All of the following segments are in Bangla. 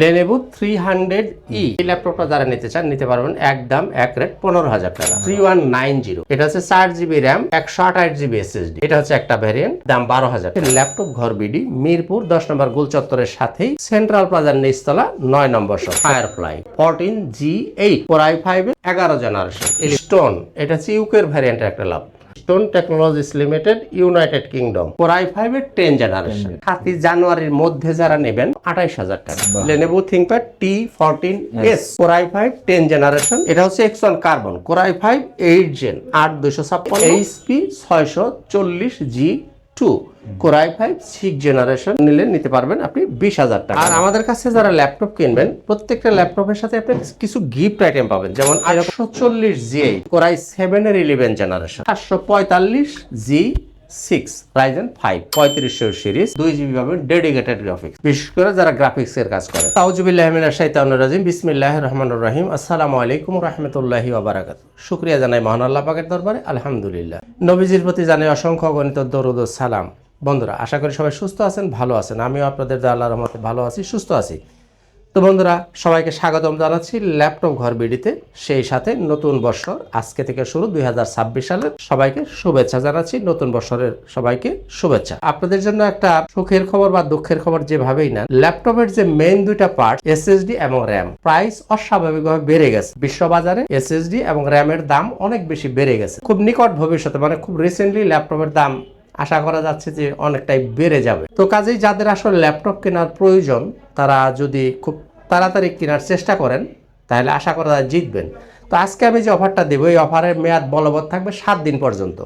Lenovo 300E এই ল্যাপটপটা যারা নিতে চান নিতে পারবেন, একদম এক রেট 15,000 টাকা। 3190 এটা হচ্ছে 4GB RAM 128GB SSD। এটা হচ্ছে একটা ভ্যারিয়েন্ট, দাম 12,000 টাকা। ল্যাপটপ ঘর বিডি মিরপুর 10 নম্বর গোল চত্বরের সাথেই সেন্ট্রাল প্লাজার নিচতলা 9 নম্বর shop. Firefly 14G8 Core i5 11 generation. Stone এটা হচ্ছে ইউকের ভ্যারিয়েন্টের একটা laptop. Stone Technologies limited, United Kingdom. Core i5 এর 10 জেনারেশন। 7 জানুয়ারির মধ্যে যারা নেবেন 28,000 টাকা। Lenovo ThinkPad T14S Core i5 10 generation. এটা হচ্ছে X1 carbon Core i5 8 gen 8256 HP 640G2 Core i5 6 generation নিলে নিতে পারবেন আপনি 20,000 টাকা। আর আমাদের কাছে যারা ল্যাপটপ কিনবেন প্রত্যেকটা ল্যাপটপের সাথে আপনি কিছু গিফট আইটেম পাবেন, যেমন 140G8 Core i7 এর 11 generation, 745G6 Ryzen 5 3500 series, 2GB পাবেন ডেডিকেটেড গ্রাফিক্স, বিশেষ করে যারা গ্রাফিক্স এর কাজ করে। আউযুবিল্লাহি মিনাশ শাইতানির রাজিম, বিসমিল্লাহির রহমানির রহিম। আসসালামু আলাইকুম ওয়া রাহমাতুল্লাহি ওয়া বারাকাতুহু। শুকরিয়া জানাই মহান আল্লাহ পাকের দরবারে, আলহামদুলিল্লাহ। নবীজির প্রতি জানাই অসংখ্য অগণিত দরুদ ও সালাম। বন্ধুরা, আশা করি সবাই সুস্থ আছেন, ভালো আছেন। আমিও আপনাদের দয়া আল্লাহর রহমতে ভালো আছি, সুস্থ আছি। তো বন্ধুরা, সবাইকে স্বাগতম জানাচ্ছি ল্যাপটপ ঘর বিডিতে, সেই সাথে নতুন বছর আজকে থেকে শুরু 2026 সালের। সবাইকে শুভেচ্ছা জানাচ্ছি, নতুন বছরের সবাইকে শুভেচ্ছা। আপনাদের জন্য একটা সুখের খবর বা দুঃখের খবর যেভাবেই না, ল্যাপটপের যে মেইন দুইটা পার্ট এসএসডি এবং র্যাম প্রাইস অস্বাভাবিকভাবে বেড়ে গেছে। বিশ্ববাজারে এসএসডি এবং র্যামের দাম অনেক বেশি বেড়ে গেছে। খুব নিকট ভবিষ্যতে, মানে খুব রিসেন্টলি ল্যাপটপের দাম আশা করা যাচ্ছে যে অনেকটাই বেড়ে যাবে। তো কাজেই যাদের আসলে ল্যাপটপ কেনার প্রয়োজন, তারা যদি খুব তাড়াতাড়ি কেনার চেষ্টা করেন তাহলে আশা করা যায় জিতবেন। তো আজকে আমি যে অফারটা দেবো, এই অফারের মেয়াদ বলবৎ থাকবে 7 দিন পর্যন্ত।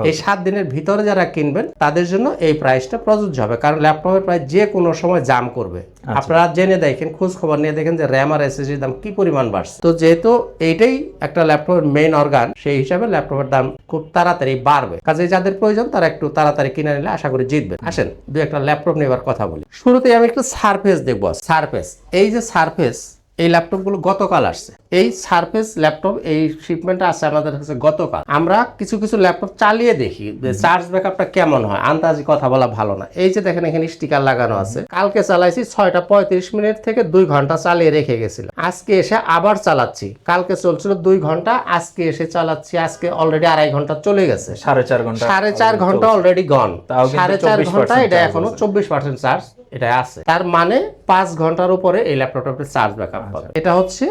এই 7 দিনের ভিতরে যারা কিনবেন তাদের জন্য এই প্রাইসটা প্রযোজ্য হবে, কারণ ল্যাপটপের প্রাইস যে কোনো সময় জাম করবে। আপনারা জেনে দেখেন, খোঁজ খবর নিয়ে দেখেন যে র্যাম আর এসএসডির দাম কি পরিমাণ বাড়ছে। তো যেহেতু এইটাই একটা ল্যাপটপের মেইন অর্গান, সেই হিসাবে ল্যাপটপের দাম খুব তাড়াতাড়ি বাড়বে। কাজে যাদের প্রয়োজন তারা একটু তাড়াতাড়ি কিনে নিলে আশা করি জিতবেন। আসেন দু একটা ল্যাপটপ নেবার কথা বলি। শুরুতেই আমি একটু সারফেস দেখবো। সারফেস, এই যে সারফেস, এই ল্যাপটপগুলো গতকাল আসছে। এই সারফেস ল্যাপটপ এই শিপমেন্টটা আছে আমাদের কাছে গতকাল। আমরা কিছু কিছু ল্যাপটপ চালিয়ে দেখি যে চার্জ ব্যাকআপটা কেমন হয়, আন্দাজি কথা বলা ভালো না। এই যে দেখেন এখানে স্টিকার লাগানো আছে। কালকে চালাইছি 6টা 35 মিনিট থেকে 2 ঘন্টা চালিয়ে রেখে গেছিল। আজকে এসে আবার চালাচ্ছি। কালকে চলছিল 2 ঘন্টা, আজকে এসে চালাচ্ছি। আজকে অলরেডি 2.5 ঘন্টা চলে গেছে। 4.5 ঘন্টা অলরেডি গন। 4.5 ঘন্টা, এটা এখনো 24% চার্জ এটা আছে। তার মানে 5 ঘন্টার উপরে এই ল্যাপটপের চার্জ ব্যাকআপ পাবে। এটা হচ্ছে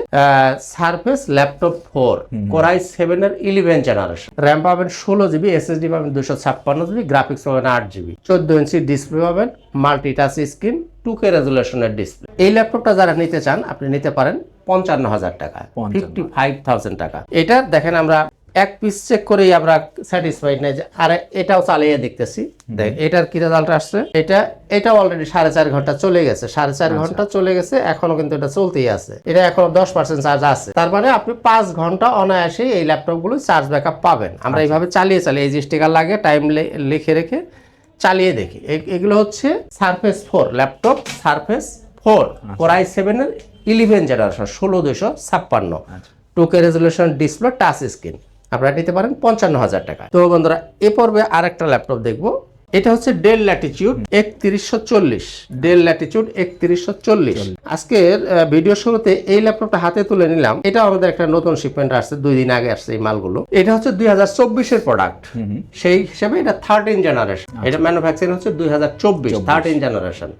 সারফেস ল্যাপটপ 4 Core i7 এর 11 জেনারেশন। র্যাম পাবেন 16GB, এসএসডি পাবেন 256GB, গ্রাফিক্স পাবেন 8GB, 14 ইঞ্চি ডিসপ্লে পাবেন, মাল্টি টাচ স্ক্রিন, 2K রেজুলেশনের ডিসপ্লে। এই ল্যাপটপটা যারা নিতে চান আপনি নিতে পারেন 55,000 টাকা, 55,000 টাকা। এটা দেখেন আমরা এক পিস চেক করেই আমরা স্যাটিসফাইড নাই যে আরে এটাও চালিয়ে দেখতেছি। দেখ এটার কি রেজাল্ট আসছে। এটা অলরেডি 4.5 ঘন্টা চলে গেছে। 4.5 ঘন্টা চলে গেছে, এখনো কিন্তু এটা চলতেই আছে। এটা এখনো 10% চার্জ আছে। তার মানে আপনি 5 ঘন্টা অনায়াসে এই ল্যাপটপগুলো চার্জ ব্যাকআপ পাবেন। আমরা এইভাবে চালিয়ে এই যে স্টিকার লাগে টাইম লিখে রেখে চালিয়ে দেখি। এগুলো হচ্ছে surface 4 laptop, surface 4 Core i7 এর 11 generation, 16656, 2K resolution display, touch screen. আপনারা নিতে পারেন 55,000 টাকা। তো বন্ধুরা, এ পর্বে আরেকটা ল্যাপটপ দেখবো। এটা হচ্ছে ডেল ল্যাটিটিউড 3140, ডেল ল্যাটিটিউড 3140। আজকের ভিডিও শুরুতে এই ল্যাপটপটা হাতে তুলে নিলাম। এটা আমাদের একটা নতুন শিপমেন্ট আসছে, 2 দিন আগে আসছে এই মালগুলো। এটা হচ্ছে 2024 এর প্রোডাক্ট, সেই হিসেবে এটা 13 জেনারেশন। এটা ম্যানুফ্যাকচারিং হচ্ছে 2024, 13 জেনারেশন।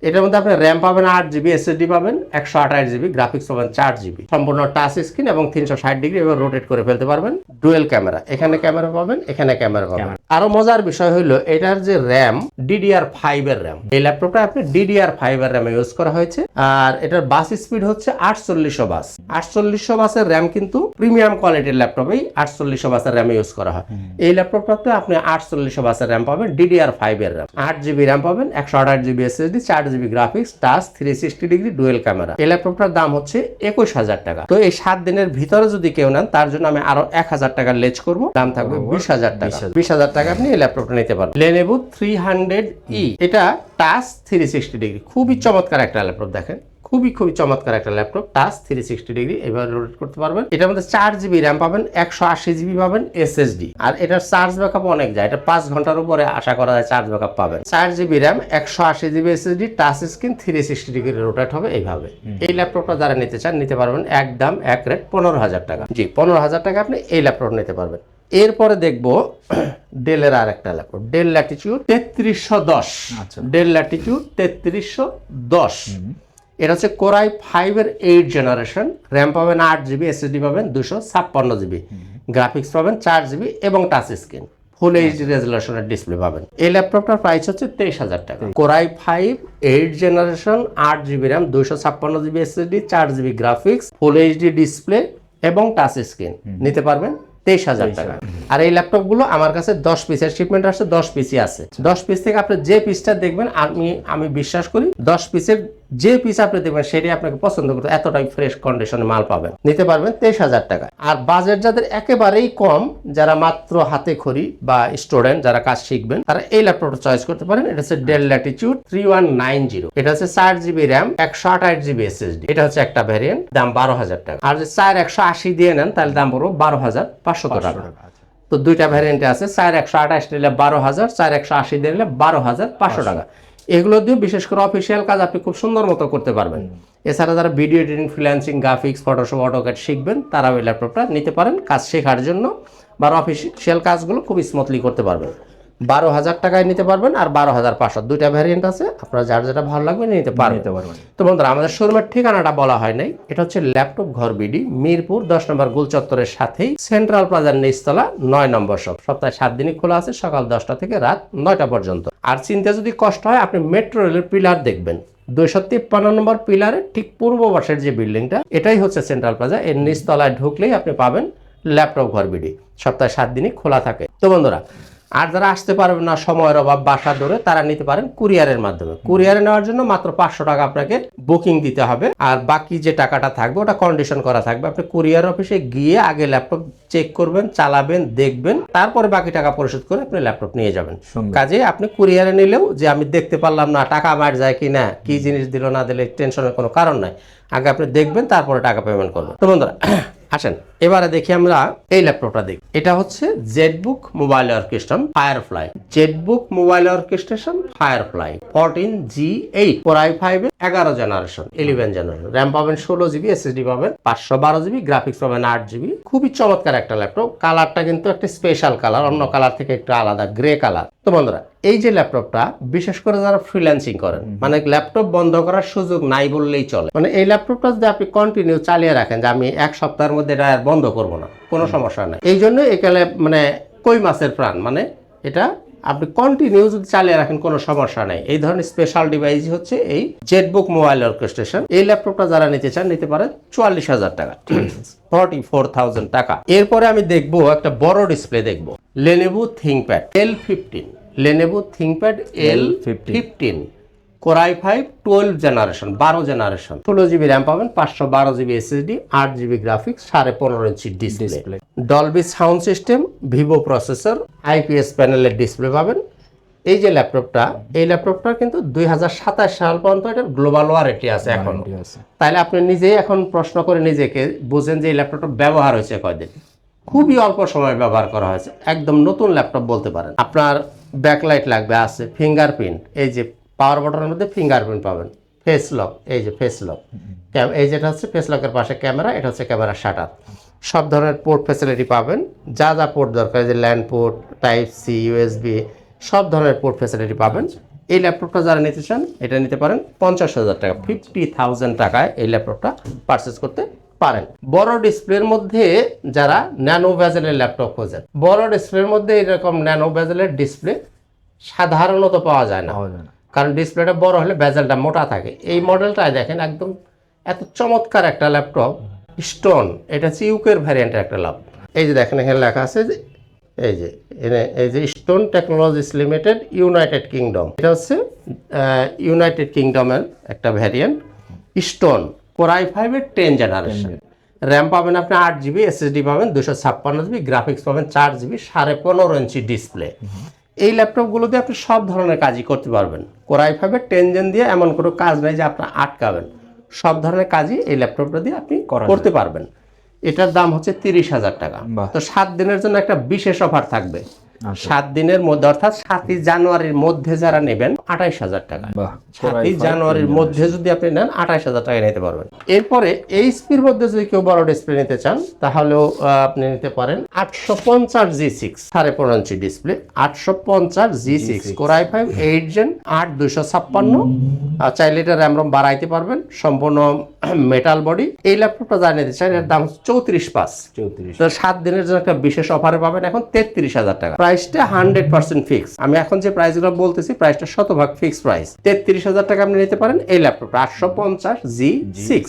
এটার মধ্যে আপনি র্যাম পাবেন 8GB, এসএসডি পাবেন 128GB, গ্রাফিক্স পাবেন 4GB, সম্পূর্ণ টাচ স্ক্রিন এবং 360 ডিগ্রি এবার রোটেট করে ফেলতে পারবেন। ডুয়েল ক্যামেরা, এখানে ক্যামেরা পাবেন, এখানে ক্যামেরা পাবেন। আরো মজার বিষয় হলো এটার যে র্যাম, DDR5 এর র্যাম। এই ল্যাপটপটা আপনি DDR5 এর র্যামে ইউজ করা হয়েছে। আর এটার বাস স্পিড হচ্ছে 4800 বাস। 4800 বাসের র্যাম কিন্তু প্রিমিয়াম কোয়ালিটির ল্যাপটপেই 4800 বাসের র্যাম ইউজ করা হয়। এই ল্যাপটপটাতে আপনি 4800 বাসের র্যাম পাবেন, DDR5 এর র্যাম, 8GB র্যাম পাবেন, 128GB SSD, 4GB graphics, touch, 360 degree dual camera. এই ল্যাপটপটার দাম হচ্ছে 21,000 টাকা। তো এই 7 দিনের ভিতরে যদি কেউ নেন তার জন্য আমি আরো 1,000 টাকা লেজ করব, দাম থাকবে 20,000 টাকা। 20,000 টাকা আপনি এই ল্যাপটপটা নিতে পারেন। Lenovo 300E, এটা টাচ 360 ডিগ্রি, খুবই চমৎকার একটা ল্যাপটপ। দেখেন খুবই চমৎকার একটা ল্যাপটপ, টাচ 360 ডিগ্রি এভাবে রোটেট করতে পারবেন। এটার মধ্যে 4GB র্যাম পাবেন, 128GB পাবেন এসএসডি, আর এটার চার্জ ব্যাকআপ অনেক যায়, এটা 5 ঘন্টার উপরে আশা করা যায় চার্জ ব্যাকআপ পাবেন। 4GB RAM, 128GB SSD, touch screen, 360 degree rotate হবে এইভাবে। এই ল্যাপটপটা যারা নিতে চান নিতে পারবেন, একদম এক রেট 15,000 টাকা। জি, 15,000 টাকা আপনি এই ল্যাপটপ নিতে পারবেন। এরপরে দেখবো ডেলের আর একটা laptop, del Latitude 3310। Del Latitude 3310, এটা হচ্ছে কোরাই 5 এর 8 জেনারেশন। র্যাম পাবেন 8GB, এসএসডি পাবেন 256GB, গ্রাফিক্স পাবেন 4GB এবং টাচ স্ক্রিন, ফুল এইচডি রেজলিউশনের ডিসপ্লে পাবেন। এই ল্যাপটপটার প্রাইস হচ্ছে 23,000 টাকা। Core i 5 8 generation, 8GB RAM, 256GB SSD, 4GB graphics, full HD display এবং টাচ স্ক্রিন নিতে পারবেন 23,000 টাকা। আর এই ল্যাপটপগুলো আমার কাছে 10 পিসের শিপমেন্ট আসছে, 10 পিসই আছে। 10 পিস থেকে আপনি যে পিসটা দেখবেন, আমি বিশ্বাস করি 10 পিসের যে পিস আপনি দেখবেন সেটাই আপনাকে পছন্দ করতে, এতটাই ফ্রেশ কন্ডিশনে মাল পাবেন। নিতে পারবেন 23,000 টাকা। আর বাজেট যাদের একেবারেই কম, যারা মাত্র হাতে খড়ি বা স্টুডেন্ট যারা কাজ শিখবেন, তারা এই ল্যাপটপটা চয়েস করতে পারেন। এটা হচ্ছে ডেল ল্যাটিটিউড 3190। এটা হচ্ছে 4GB র্যাম, 128GB এসএসডি। এটা হচ্ছে একটা ভ্যারিয়েন্ট, দাম 12,000 টাকা। আর যদি 4180 দিয়ে নেন তাহলে দাম পড়বে 12,500 টাকা। তো দুইটা ভ্যারিয়েন্টে আছে, 4128 নিলে 12,000, 4180 দিয়ে নিলে 12,500 টাকা। এগুলো দিয়ে বিশেষ করে অফিসিয়াল কাজ আপনি খুব সুন্দর মতো করতে পারবেন। এছাড়া যারা video editing, freelancing, graphics, Photoshop, AutoCAD শিখবেন, তারাও এই ল্যাপটপটা নিতে পারেন কাজ শেখার জন্য, বা অফিসিয়াল কাজগুলো খুব স্মুথলি করতে পারবেন। 12,000 টাকায় নিতে পারবেন, আর 12,500, দুইটা ভ্যারিয়েন্ট আছে, আপনারা যার যেটা ভালো লাগবে নিতে পারবেন। তো বন্ধুরা, আমাদের শোরুমের ঠিকানাটা বলা হয় নাই, এটা হচ্ছে ল্যাপটপ ঘর বিডি, মিরপুর 10 নম্বর গোল চত্বরের সাথেই সেন্ট্রাল প্লাজার নিচতলা 9 নম্বর শপ। সপ্তাহে 7 দিনই খোলা আছে, সকাল 10টা থেকে রাত 9টা পর্যন্ত। আর চিনতে যদি কষ্ট হয়, আপনি মেট্রো রেলের পিলার দেখবেন, 253 নম্বর পিলারের ঠিক পূর্ব পাশের যে বিল্ডিংটা, এটাই হচ্ছে সেন্ট্রাল প্লাজা। এর নিচতলায় ঢুকলেই আপনি পাবেন ল্যাপটপ ঘর বিডি, সপ্তাহে 7 দিনই খোলা থাকে। তো বন্ধুরা, আর যারা আসতে পারবেন না, সময়ের অভাব, বাসা ধরে, তারা নিতে পারেন কুরিয়ারের মাধ্যমে। কুরিয়ারে নেওয়ার জন্য মাত্র 500 টাকা আপনাকে বুকিং দিতে হবে, আর বাকি যে টাকাটা থাকবে ওটা কন্ডিশন করা থাকবে। আপনি কুরিয়ার অফিসে গিয়ে আগে ল্যাপটপ চেক করবেন, চালাবেন, দেখবেন, তারপরে বাকি টাকা পরিশোধ করে আপনি ল্যাপটপ নিয়ে যাবেন। কাজে আপনি কুরিয়ারে নিলেও যে আমি দেখতে পারলাম না, টাকা মার যায় কি না, কি জিনিস দিল না দিলে, টেনশনের কোনো কারণ নাই। আগে আপনি দেখবেন, তারপরে টাকা পেমেন্ট করবেন। তো বন্ধুরা, আসেন এবারে দেখি আমরা এই ল্যাপটপটা দেখি। এটা হচ্ছে Jetbook mobile workstation firefly. Jetbook mobile workstation firefly 14G8 core i 5 11 generation, 11 generation. RAM পাবেন 16GB, এসএসডি পাবেন 512GB, গ্রাফিক্স পাবেন 8GB। খুবই চমৎকার একটা ল্যাপটপ। কালারটা কিন্তু একটা স্পেশাল কালার, অন্য কালার থেকে একটু আলাদা, গ্রে কালার। তো বন্ধুরা, এই যে ল্যাপটপটা, বিশেষ করে যারা ফ্রিল্যান্সিং করেন, মানে ল্যাপটপ বন্ধ করার সুযোগ নাই বললেই চলে, মানে এই ল্যাপটপটা যদি আপনি কন্টিনিউ চালিয়ে রাখেন, যে আমি 1 সপ্তাহের মধ্যে এটা আর বন্ধ করবো না, কোনো সমস্যা নাই। এই জন্য এখানে মানে কই মাছের প্রাণ, মানে এটা আপনি কন্টিনিউ যদি চালিয়ে রাখেন কোনো সমস্যা নেই। এই ধরনের স্পেশাল ডিভাইস হচ্ছে এই জেটবুক মোবাইল ওয়ার্কস্টেশন। এই ল্যাপটপটা যারা নিতে চান নিতে পারেন 44,000 টাকা, 44,000 টাকা। এরপরে আমি দেখবো একটা বড় ডিসপ্লে, দেখবো Lenovo ThinkPad L15। Lenovo ThinkPad L15 core i 5 12 generation, 12 generation, 16GB RAM পাবেন, 512GB SSD, 8GB graphics, 15.5 inch display, Dolby sound system, Vivo processor, IPS প্যানেলের ডিসপ্লে পাবেন। এই যে ল্যাপটপটা, এই ল্যাপটপটা কিন্তু 2027 সাল পর্যন্ত এটার গ্লোবাল ওয়ারেন্টি আছে এখন। তাইলে আপনি নিজেই এখন প্রশ্ন করে নিজেকে বুঝেন যে এই ল্যাপটপটা ব্যবহার হয়েছে কয়দিন। খুবই অল্প সময় ব্যবহার করা হয়েছে, একদম নতুন ল্যাপটপ বলতে পারেন। আপনার ব্যাকলাইট লাগবে, আছে ফিঙ্গারপ্রিন্ট, এই যে পাওয়ার বাটনের মধ্যে ফিঙ্গারপ্রিন্ট পাবেন, ফেস লক, এই যে ফেস লক, এই যেটা হচ্ছে ফেস লকের পাশে ক্যামেরা, এটা হচ্ছে ক্যামেরা শাটার। সব ধরনের পোর্ট ফ্যাসিলিটি পাবেন, যা যা পোর্ট দরকার, যে LAN port, type C, USB, সব ধরনের পোর্ট ফ্যাসিলিটি পাবেন। এই ল্যাপটপটা যারা নিতে চান এটা নিতে পারেন 50,000 টাকা, 50,000 টাকায় এই ল্যাপটপটা পারচেস করতে পারেন। বড় ডিসপ্লের মধ্যে যারা ন্যানো ভেজেলের ল্যাপটপ খোঁজেন, বড় ডিসপ্লের মধ্যে এরকম ন্যানো ভেজেলের ডিসপ্লে সাধারণত পাওয়া যায় না, কারণ ডিসপ্লেটা বড় হলে ভেজেলটা মোটা থাকে। এই মডেলটায় দেখেন একদম এত চমৎকার একটা ল্যাপটপ, স্টোন, এটা হচ্ছে ইউকের ভ্যারিয়েন্টের একটা ল্যাপটপ। এই যে দেখেন এখানে লেখা আছে যে এই যে stone Technologies limited, United kingdom. এটা হচ্ছে ইউনাইটেড কিংডমের একটা ভ্যারিয়েন্ট, স্টোন কোরাই 5 এর 10 জেনারেশন। র্যাম পাবেন আপনি 8GB, এসএসডি পাবেন 256GB, গ্রাফিক্স পাবেন 4GB, 15.5 ইঞ্চি ডিসপ্লে। এই ল্যাপটপগুলো দিয়ে আপনি সব ধরনের কাজই করতে পারবেন। কোরাই 5 এর 10 জেন দিয়ে এমন কোনো কাজ নাই যে আপনার আটকাবেন, সব ধরনের কাজই এই ল্যাপটপটা দিয়ে আপনি করতে পারবেন। এটার দাম হচ্ছে 30,000 টাকা। তো 7 দিনের জন্য একটা বিশেষ অফার থাকবে। 7 দিনের মধ্যে অর্থাৎ 7ই জানুয়ারির মধ্যে যারা নেবেন 28,000 টাকা। 7ই জানুয়ারির মধ্যে যদি আপনি নেন 28,000 টাকা নিতে পারবেন। এরপরে এইচপির মধ্যে যদি কেউ বড় ডিসপ্লে নিতে চান তাহলেও আপনি নিতে পারেন 850 G6 15.5 inch display, 850 G6 Core i5 8 Gen 8256। চাইলে এটা র্যাম রম বাড়াইতে পারবেন, সম্পূর্ণ মেটাল বডি। এই ল্যাপটপটা যা নিতে চান এর দাম 34,500। তো 7 দিনের জন্য একটা বিশেষ অফারে পাবেন এখন 33,000 টাকা। প্রাইসটা 100% ফিক্স। আমি এখন যে প্রাইসগুলো বলতেছি প্রাইসটা শতভাগ ফিক্স প্রাইস। 33,000 টাকা আপনি নিতে পারেন এই ল্যাপটপটা 850 G6।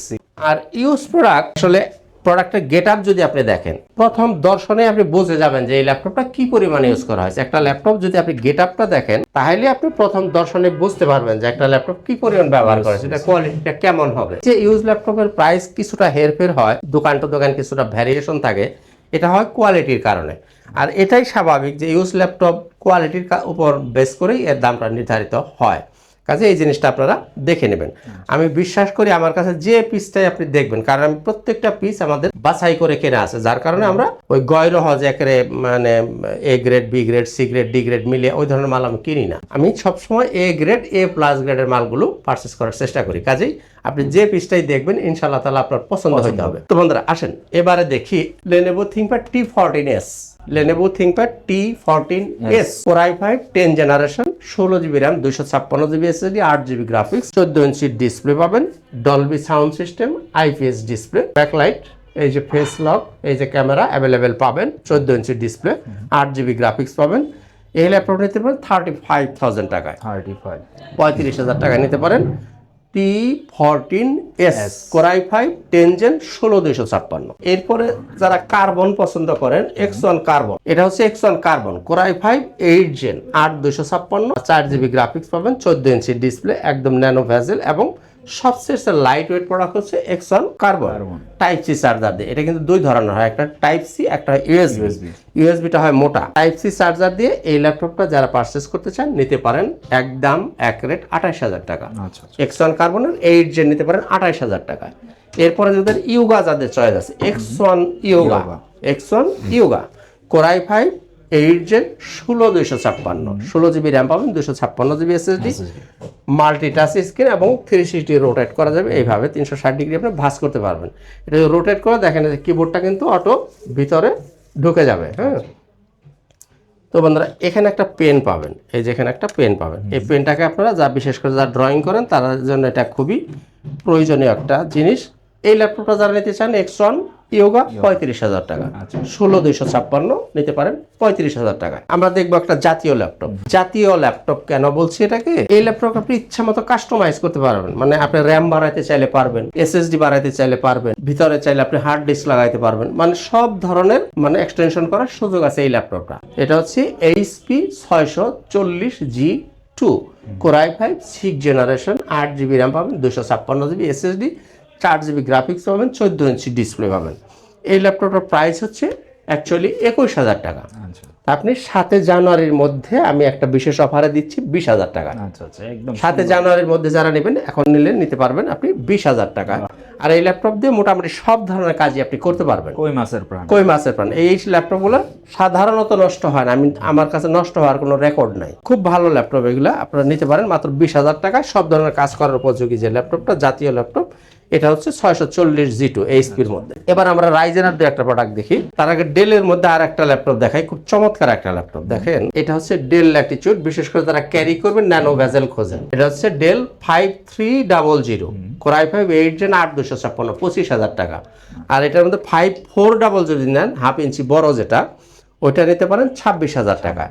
আর ইউজ প্রোডাক্ট আসলে প্রোডাক্টের গেট আপ যদি আপনি দেখেন প্রথম দর্শনে আপনি বুঝে যাবেন যে এই ল্যাপটপটা কি পরিমাণে ইউজ করা হয়েছে। একটা ল্যাপটপ যদি আপনি গেট আপটা দেখেন তাহলে আপনি প্রথম দর্শনে বুঝতে পারবেন যে একটা ল্যাপটপ কি পরিমাণ ব্যবহার করেছে, এটা কোয়ালিটিটা কেমন হবে। যে ইউজ ল্যাপটপের প্রাইস কিছুটা হেরফের হয়, দোকান টু দোকান কিছুটা ভ্যারিয়েশন থাকে, এটা হয় কোয়ালিটির কারণে। আর এটাই স্বাভাবিক যে ইউজ ল্যাপটপ কোয়ালিটির উপর বেস করেই এর দামটা নির্ধারিত হয়। কাজে এই জিনিসটা আপনারা দেখে নেবেন। আমি বিশ্বাস করি আমার কাছে যে পিসটাই আপনি দেখবেন, কারণ আমি প্রত্যেকটা পিস আমাদের বাছাই করে কেনা আছে, যার কারণে আমরা ওই গয়রহজ একেবারে মানে A grade B grade C grade D grade মিলিয়ে ওই ধরনের মাল আমি কিনি না। আমি সবসময় এ গ্রেড এ প্লাস গ্রেডের মালগুলো পারচেস করার চেষ্টা করি। কাজেই আপনি যে পিসটাই দেখবেন ইনশাআল্লাহ তাআলা আপনার পছন্দ হতে হবে। তো বন্ধুরা আসেন এবারে দেখি Lenovo ThinkPad T14s। Lenovo ThinkPad T14s Core i5 10 generation, 16GB RAM 256GB SSD 8GB graphics, 14 inch display পাবেন, Dolby sound system, IPS display, backlight, এই যে ফেস লক, এই যে ক্যামেরা অ্যাভেলেবেল পাবেন, 14 ইঞ্চি ডিসপ্লে, 8GB গ্রাফিক্স পাবেন। এই ল্যাপটপ নিতে পারেন 35,000 টাকায়। 35,000 টাকা নিতে পারেন T14s Core i5 10 Gen 16256। এরপরে যারা কার্বন পছন্দ করেন X1 কার্বন, এটা হচ্ছে X1 carbon Core i5 8 Gen 8256, 4GB graphics পাবেন, 14 ইঞ্চি ডিসপ্লে, একদম ন্যানো ভেজেল এবং সবচেয়ে লাইট ওয়েট প্রোডাক্ট হচ্ছে X1 carbon type C charger দিয়ে। এটা কিন্তু দুই ধরনের হয়, একটা টাইপ সি একটা ইউএসবি। ইউএসবিটা হয় মোটা। টাইপ সি চার্জার দিয়ে এই ল্যাপটপটা যারা পারচেস করতে চান নিতে পারেন একদম এক রেট 28,000 টাকা। X1 কার্বনের 8 Gen নিতে পারেন 28,000 টাকা। এরপরে যাদের ইয়োগা যাদের চয়েস আছে X1 yoga Core i5 8 Gen 16256, 16GB RAM পাবেন, 256GB SSD, মাল্টিটাচ স্ক্রিন এবং 360 রোটেট করা যাবে। এইভাবে 360 ডিগ্রি আপনি ভাঁজ করতে পারবেন। এটা রোটেট করে দেখেন যে কিবোর্ডটা কিন্তু অটো ভিতরে ঢুকে যাবে। হ্যাঁ, তো বন্ধুরা এখানে একটা পেন পাবেন, এই যে এখানে একটা পেন পাবেন। এই পেনটাকে আপনারা যা বিশেষ করে যারা ড্রয়িং করেন তাদের জন্য এটা খুবই প্রয়োজনীয় একটা জিনিস। এই ল্যাপটপটা যারা নিতে চান X1 ইয়োগা 35,000 টাকা, 16256 নিতে পারেন 35,000 টাকা। আমরা দেখবো একটা জাতীয় ল্যাপটপ কেন বলছি এটাকে, এই ল্যাপটপ আপনি ইচ্ছা মতো কাস্টমাইজ করতে পারবেন। মানে আপনি র্যাম বাড়াইতে চাইলে পারবেন, এসএসডি বাড়াইতে চাইলে পারবেন, ভিতরে চাইলে আপনি হার্ড ডিস্ক লাগাইতে পারবেন, মানে সব ধরনের মানে এক্সটেনশন করার সুযোগ আছে এই ল্যাপটপটা। এটা হচ্ছে HP 640G2 Core i5 6 generation, 8GB RAM পাবেন, 256GB SSD, 4GB গ্রাফিক্স পাবেন, 14 ইঞ্চি ডিসপ্লে পাবেন। এই ল্যাপটপটার প্রাইস হচ্ছে অ্যাকচুয়ালি 21,000 টাকা। আপনি 7 জানুয়ারির মধ্যে আমি একটা বিশেষ অফারে দিচ্ছি 20,000 টাকা। 7 জানুয়ারির মধ্যে যারা নেবেন এখন নিতে পারবেন আপনি 20,000 টাকা। আর এই ল্যাপটপ দিয়ে মোটামুটি সব ধরনের কাজই আপনি করতে পারবেন। কই মাছের প্রাণ। এই ল্যাপটপগুলো সাধারণত নষ্ট হয় না, আমার কাছে নষ্ট হওয়ার কোনো রেকর্ড নাই। খুব ভালো ল্যাপটপ, এগুলো আপনারা নিতে পারেন মাত্র 20,000 টাকায়। সব ধরনের কাজ করার উপযোগী যে ল্যাপটপটা, জাতীয় ল্যাপটপ, এটা হচ্ছে 640G2 এইচপির মধ্যে। এবার আমরা রাইজেনের দু একটা প্রোডাক্ট দেখি। তার আগে ডেলের মধ্যে আর একটা ল্যাপটপ দেখাই, খুব চমৎকার একটা ল্যাপটপ। দেখেন এটা হচ্ছে ডেল ল্যাটিটিউড, বিশেষ করে যারা ক্যারি করবেন ন্যানো ভেজেল খোঁজেন। এটা হচ্ছে ডেল 5300 Core i5 8 Gen 8256, 25,000 টাকা। আর এটার মধ্যে 5400 যদি নেন, হাফ ইঞ্চি বড় যেটা, ওইটা নিতে পারেন 26,000 টাকা।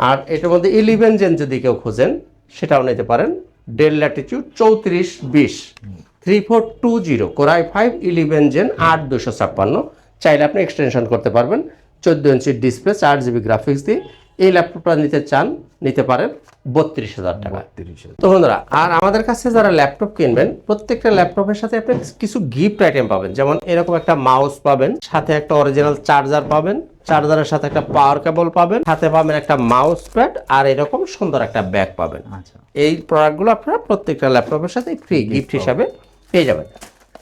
আর এটার মধ্যে 11 Gen যদি কেউ খোঁজেন সেটাও নিতে পারেন। Del Latitude 3420 3420 Core i5 11 Gen 8256, চাইলে আপনি এক্সটেনশন করতে পারবেন। 14 ইঞ্চি ডিসপ্লে, 4GB গ্রাফিক্স দিয়ে এই ল্যাপটপটা নিতে চান নিতে পারেন 32,000 টাকা। তো বন্ধুরা, আর আমাদের কাছে যারা ল্যাপটপ কিনবেন প্রত্যেকটা ল্যাপটপের সাথে আপনি কিছু গিফট আইটেম পাবেন। যেমন এরকম একটা মাউস পাবেন, সাথে একটা অরিজিনাল চার্জার পাবেন, চার্জারের সাথে একটা পাওয়ার কেবল পাবেন, সাথে পাবেন একটা মাউস প্যাড, আর এরকম সুন্দর একটা ব্যাগ পাবেন। এই প্রোডাক্টগুলো আপনারা প্রত্যেকটা ল্যাপটপের সাথে ফ্রি গিফট হিসাবে পেয়ে যাবেন।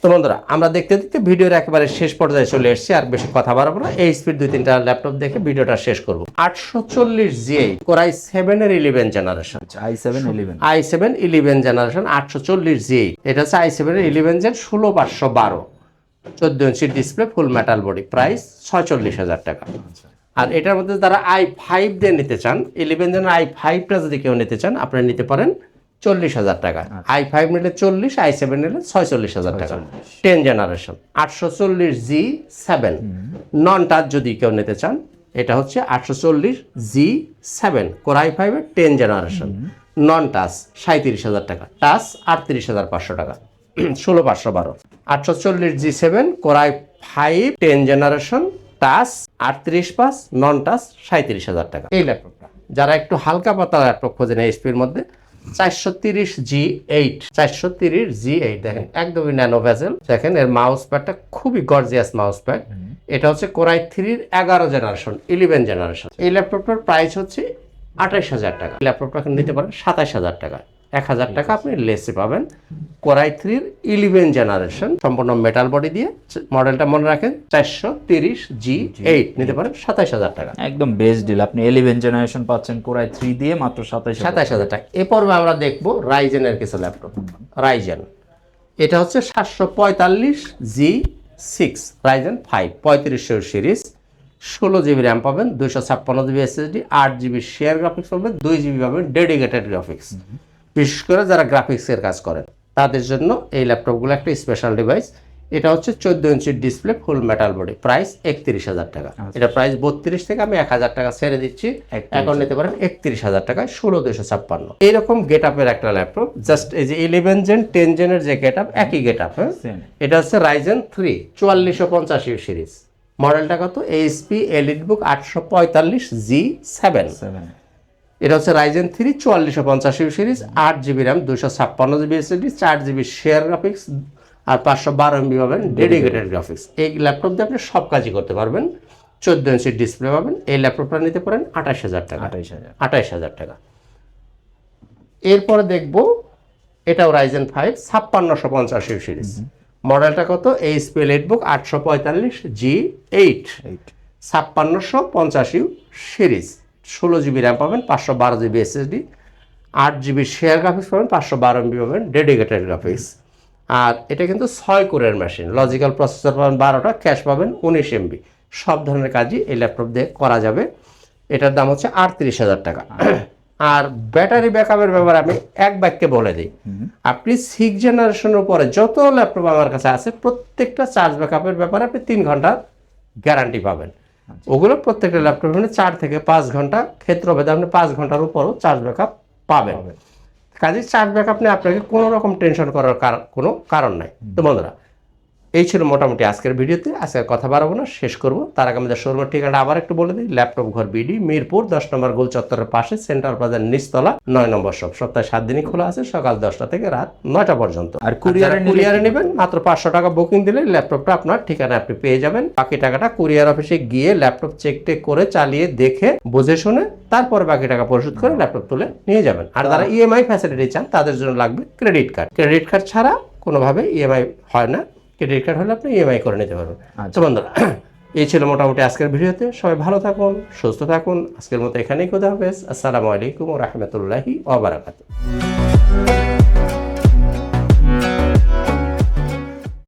তো বন্ধুরা, আমরা দেখতে দেখতে ভিডিওর একেবারে শেষ পর্যায়ে চলে এসেছি, আর বেশি কথা বাড়াবো না। এই স্পিড 2-3টা ল্যাপটপ দেখে ভিডিওটা শেষ করব। 840 G8 Core i7 এর 11 জেনারেশন, i7 11 জেনারেশন 840 G8। এটা হচ্ছে i7 এর 11 gen 16512, 14 inch display, full metal body, price 46,000 টাকা। আর এটার মধ্যে যারা i5 দিয়ে নিতে চান, 11 জেনের i5টা যদি কেউ নিতে চান, আপনারা নিতে পারেন 40,000 টাকা। i5 নিলে 40, i7 নিলে 46,000 টাকা। 10 জেনারেশন 840 G7 নন টাচ যদি কেউ নিতে চান, এটা হচ্ছে 840 G7 Core i5 এর 10 জেনারেশন নন টাচ 37,000 টাকা, টাচ 38,500 টাকা, 16,512। 840 G7 Core i5 10 generation touch 38,500, নন টাচ 37,000 টাকা। এই ল্যাপটপটা যারা একটু হালকা পাতলা ল্যাপটপ খোঁজেন এই স্পির মধ্যে, 430 G8 দেখেন একদমই ন্যানো ভেজেল। দেখেন এর মাউস প্যাডটা খুবই গর্জিয়াস মাউস প্যাড। এটা হচ্ছে Core i3 এর 11 জেনারেশন 11 জেনারেশন। এই ল্যাপটপটার প্রাইস হচ্ছে 28,000 টাকা। ল্যাপটপটা নিতে পারেন 27,000 টাকা, 1,000 টাকা আপনি লেসে পাবেন। Core i3 এর 11 জেনারেশন সম্পূর্ণ মেটাল বডি দিয়ে, মডেলটা মনে রাখেন 430 G8 নিতে পারেন 27,000 টাকা। একদম বেস্ট ডিল, আপনি 11 জেনারেশন পাচ্ছেন Core i3 দিয়ে মাত্র 27,000 টাকা। এ পর্বে আমরা দেখব রাইজেনের কিছু ল্যাপটপ। রাইজেন এটা হচ্ছে 745 G6 Ryzen 5 3500 series, 16 GB RAM পাবেন, 256 GB SSD, 8 GB share graphics পাবেন, 2 জিবি পাবেন ডেডিকেটেড গ্রাফিক্স। বিশেষ করে যারা গ্রাফিক্সের কাজ করেন তাদের জন্য এই ল্যাপটপগুলো একটা স্পেশাল ডিভাইস। এটা হচ্ছে 14 ইঞ্চির display, full metal body, price 31,000 টাকা। এটা প্রাইস 32 থেকে আমি 1,000 টাকা ছেড়ে দিচ্ছি, এখন নিতে পারেন 31,000 টাকায় 16,256। এইরকম গেট আপের একটা ল্যাপটপ, জাস্ট এই যে 11 জেন 10 জেনের যে গেট আপ, একই গেট আপ। হ্যাঁ, এটা হচ্ছে রাইজেন 3 4450 সিরিজ। মডেলটা কত? HP EliteBook 845 G7। এটা হচ্ছে Ryzen 3 4450 series, 8 GB RAM, 256 GB SSD, 4 GB share graphics, আর 512 MB পাবেন ডেডিকেটেড গ্রাফিক্স। এই ল্যাপটপ দিয়ে আপনি সব কাজই করতে পারবেন। 14 ইঞ্চির ডিসপ্লে পাবেন। এই ল্যাপটপটা নিতে পারেন 28,000 টাকা। 28,000 টাকা। এরপরে দেখব এটাও রাইজেন 5 5650 সিরিজ। মডেলটা কত? HP EliteBook 845 G8 5650 series, 16 GB RAM পাবেন, 512 GB SSD, 8 GB share graphics পাবেন, 512 MB পাবেন ডেডিকেটেড গ্রাফিক্স। আর এটা কিন্তু 6 কোরের মেশিন, লজিক্যাল প্রসেসর পাবেন 12টা, ক্যাশ পাবেন 19 MB। সব ধরনের কাজই এই ল্যাপটপ দিয়ে করা যাবে। এটার দাম হচ্ছে 38,000 টাকা। আর ব্যাটারি ব্যাকআপের ব্যাপারে আমি এক বাক্যে বলে দিই, আপনি 6 জেনারেশনের পরে যত ল্যাপটপ আমার কাছে আছে প্রত্যেকটা চার্জ ব্যাকআপের ব্যাপারে আপনি 3 ঘন্টার গ্যারান্টি পাবেন। ওগুলো প্রত্যেকটা ল্যাপটপে 4 থেকে 5 ঘন্টা, ক্ষেত্রভেদে আপনি 5 ঘন্টার উপরও চার্জ ব্যাকআপ পাবেন। কাজে চার্জ ব্যাকআপ নিয়ে আপনাকে কোনো রকম টেনশন করার কোনো কারণ নাই। তো বন্ধুরা, এই ছিল মোটামুটি আজকের ভিডিওতে। আজকের কথা বাড়াবো না, শেষ করব। তার আগে আমাদের শোরুমের ঠিকানা আবার একটু বলে দিই। ল্যাপটপ ঘর বিডি, মিরপুর 10 নম্বর গোল চত্বরের পাশে, সেন্ট্রাল প্লাজার নিচতলা, 9 নম্বর শপ। সপ্তাহে 7 দিনই খোলা আছে, সকাল 10টা থেকে রাত 9টা পর্যন্ত। আর কুরিয়ারে নেবেন মাত্র 500 টাকা বুকিং দিলে ল্যাপটপটা আপনার ঠিকানা আপনি পেয়ে যাবেন। বাকি টাকাটা কুরিয়ার অফিসে গিয়ে ল্যাপটপ চেক করে চালিয়ে দেখে বুঝে শুনে তারপরে বাকি টাকা পরিশোধ করে ল্যাপটপ তুলে নিয়ে যাবেন। আর যারা ইএমআই ফ্যাসিলিটি চান তাদের জন্য লাগবে ক্রেডিট কার্ড। ক্রেডিট কার্ড ছাড়া কোনোভাবে ইএমআই হয় না, ক্রেডিট কার্ড হলে আপনি ইএমআই করে নিতে পারবেন। তো বন্ধুরা, এই ছিল মোটামুটি আজকের ভিডিওতে। সবাই ভালো থাকুন, সুস্থ থাকুন। আজকের মতো এখানেই খোদা হাফেজ। আসসালামু আলাইকুম ওয়া রাহমাতুল্লাহি ওয়া বারাকাতুহু।